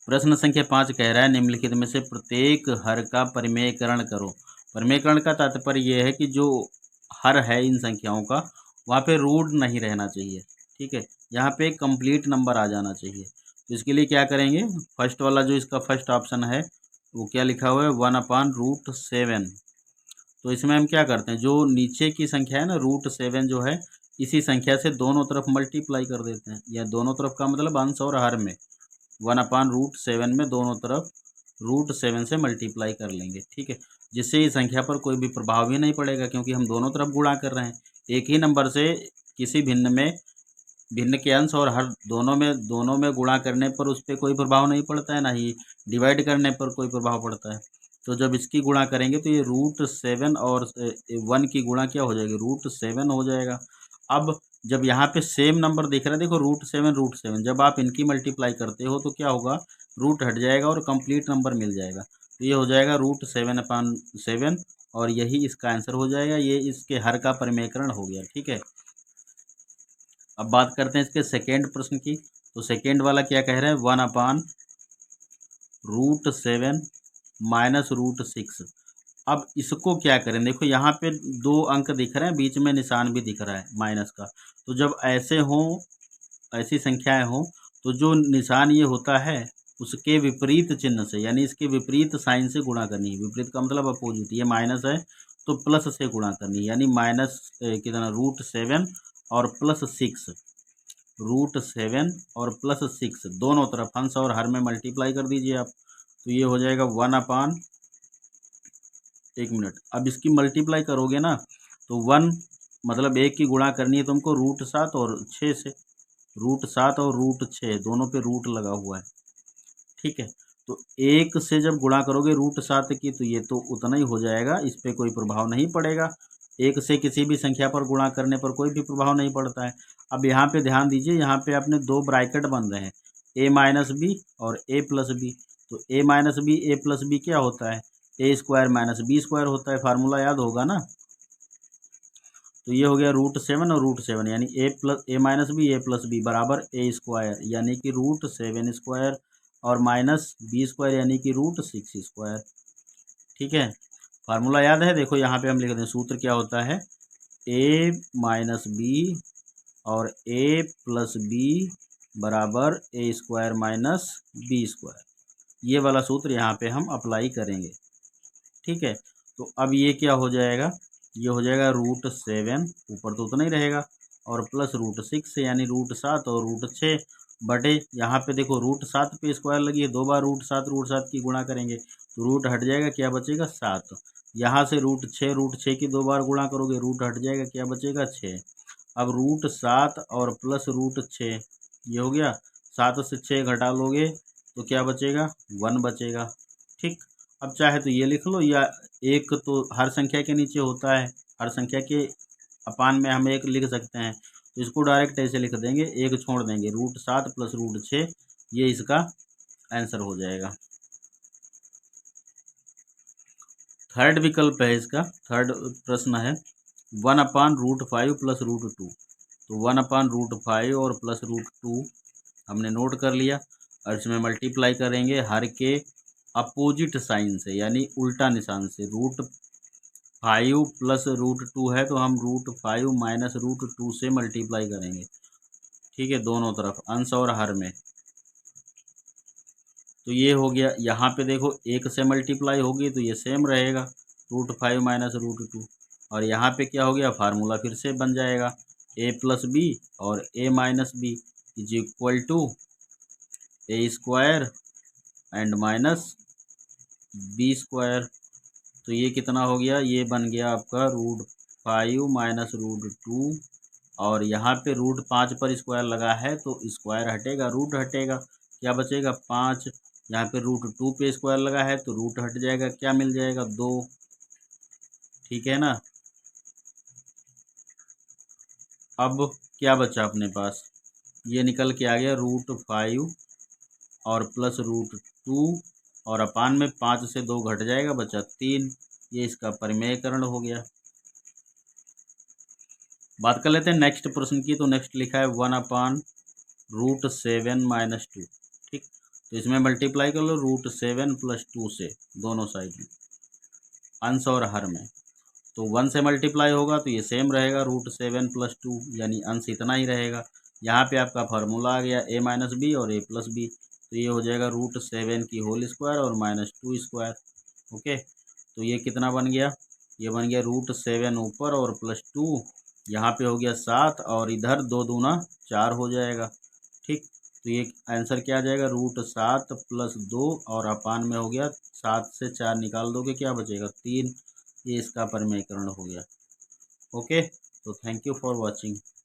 प्रश्न संख्या 5 कह रहा है निम्नलिखित में से प्रत्येक हर का परिमेयकरण करो। परिमेयकरण का तात्पर्य यह है कि जो हर है इन संख्याओं का वहाँ पे रूट नहीं रहना चाहिए। ठीक है, यहाँ पे एक कंप्लीट नंबर आ जाना चाहिए। तो इसके लिए क्या करेंगे, फर्स्ट वाला जो इसका फर्स्ट ऑप्शन है वो क्या लिखा हुआ है 1/√7। तो इसमें हम क्या करते हैं, जो नीचे की संख्या है ना √7 जो है, इसी संख्या से दोनों तरफ मल्टीप्लाई कर देते हैं। या दोनों तरफ का मतलब अंश और हर में 1/√7 में दोनों तरफ √7 से मल्टीप्लाई कर लेंगे। ठीक है, जिससे इस संख्या पर कोई भी प्रभाव भी नहीं पड़ेगा, क्योंकि हम दोनों तरफ गुणा कर रहे हैं। एक ही नंबर से किसी भिन्न के अंश और हर दोनों में गुणा करने पर उस पर कोई प्रभाव नहीं पड़ता है, ना ही डिवाइड करने पर कोई प्रभाव पड़ता है। तो जब इसकी गुणा करेंगे तो ये √7 और 1 की गुणा क्या हो जाएगी, √7 हो जाएगा। अब जब यहाँ पे सेम नंबर दिख रहा है, देखो √7, जब आप इनकी मल्टीप्लाई करते हो तो क्या होगा, रूट हट जाएगा और कंप्लीट नंबर मिल जाएगा। तो ये हो जाएगा √7/7 और यही इसका आंसर हो जाएगा। ये इसके हर का परिमेयकरण हो गया। ठीक है, अब बात करते हैं इसके सेकेंड प्रश्न की। तो सेकेंड वाला क्या कह रहे हैं, 1/√7 माइनस √6। अब इसको क्या करें, देखो यहाँ पे 2 अंक दिख रहे हैं, बीच में निशान भी दिख रहा है माइनस का। तो जब ऐसे हों, ऐसी संख्याएं हों, तो जो निशान ये होता है उसके विपरीत चिन्ह से, यानी इसके विपरीत साइन से गुणा करनी है। विपरीत का मतलब अपोजिट, ये माइनस है तो प्लस से गुणा करनी है, यानी माइनस कितना √7 और +6, √7 और +6 दोनों तरफ अंश और हर में मल्टीप्लाई कर दीजिए आप। तो ये हो जाएगा 1 मिनट, अब इसकी मल्टीप्लाई करोगे ना तो 1 मतलब 1 की गुणा करनी है तुमको √7 और 6 से। √7 और √6 दोनों पे रूट लगा हुआ है। ठीक है, तो 1 से जब गुणा करोगे √7 की तो ये तो उतना ही हो जाएगा, इस पर कोई प्रभाव नहीं पड़ेगा। 1 से किसी भी संख्या पर गुणा करने पर कोई भी प्रभाव नहीं पड़ता है। अब यहाँ पे ध्यान दीजिए, यहाँ पे अपने 2 ब्रैकेट बन रहे हैं, a-b और a+b। तो a-b a+b क्या होता है, a² - b² होता है, फार्मूला याद होगा ना। तो ये हो गया √7 और √7, यानी a-b a+b बराबर a² यानी कि √7² और -b² यानी कि √6²। ठीक है, फार्मूला याद है, देखो यहाँ पे हम लिख दें, सूत्र क्या होता है, a-b और a+b बराबर a² - b²। ये वाला सूत्र यहाँ पे हम अप्लाई करेंगे। ठीक है, तो अब ये क्या हो जाएगा, ये हो जाएगा √7, ऊपर तो उतना ही रहेगा, और प्लस √6 यानी √7 और √6 बटे, यहाँ पे देखो √7 पे स्क्वायर लगी है, 2 बार √7 की गुणा करेंगे तो रूट हट जाएगा, क्या बचेगा 7। यहाँ से √6 की 2 बार गुणा करोगे, रूट हट जाएगा, क्या बचेगा 6। अब √7 और प्लस √6 ये हो गया, 7 से 6 घटा लोगे तो क्या बचेगा, 1 बचेगा। ठीक, अब चाहे तो ये लिख लो, या एक तो हर संख्या के नीचे होता है, हर संख्या के अपान में हम 1 लिख सकते हैं, तो इसको डायरेक्ट ऐसे लिख देंगे, 1 छोड़ देंगे, √7 प्लस √6, ये इसका आंसर हो जाएगा। थर्ड विकल्प है इसका, थर्ड प्रश्न है 1/√5 प्लस √2। तो 1/√5 और प्लस √2 हमने नोट कर लिया, और इसमें मल्टीप्लाई करेंगे हर के अपोजिट साइन से, यानी उल्टा निशान से। √5 प्लस √2 है तो हम √5 माइनस √2 से मल्टीप्लाई करेंगे। ठीक है, दोनों तरफ अंश और हर में। तो ये हो गया, यहाँ पे देखो 1 से मल्टीप्लाई होगी तो ये सेम रहेगा, √5 माइनस √2, और यहाँ पे क्या हो गया, फार्मूला फिर से बन जाएगा, a+b और a-b is equal to a² and -b²। तो ये कितना हो गया, ये बन गया आपका √5 माइनस √2, और यहाँ पे √5 पर स्क्वायर लगा है तो स्क्वायर हटेगा, रूट हटेगा, क्या बचेगा 5। यहाँ पे √2 पे स्क्वायर लगा है तो रूट हट जाएगा, क्या मिल जाएगा 2। ठीक है ना, अब क्या बचा अपने पास, ये निकल के आ गया √5 और प्लस √2, और अपान में 5 से 2 घट जाएगा, बचा 3। ये इसका परिमेयकरण हो गया। बात कर लेते हैं नेक्स्ट प्रश्न की। तो नेक्स्ट लिखा है 1/√7 - 2। ठीक, तो इसमें मल्टीप्लाई कर लो √7 + 2 से दोनों साइड में, अंश और हर में। तो 1 से मल्टीप्लाई होगा तो ये सेम रहेगा √7 + 2, यानी अंश इतना ही रहेगा। यहाँ पे आपका फार्मूला आ गया a - b और a + b, तो ये हो जाएगा √7 की होल स्क्वायर और -2 स्क्वायर। ओके, तो ये कितना बन गया, ये बन गया √7 ऊपर और +2, यहाँ पे हो गया 7 और इधर 2 दूना 4 हो जाएगा। ठीक, तो ये आंसर क्या आ जाएगा, √7 + 2 और अपान में हो गया 7 से 4 निकाल दोगे क्या बचेगा, 3। ये इसका परिमेयकरण हो गया। ओके, तो थैंक यू फॉर वॉचिंग।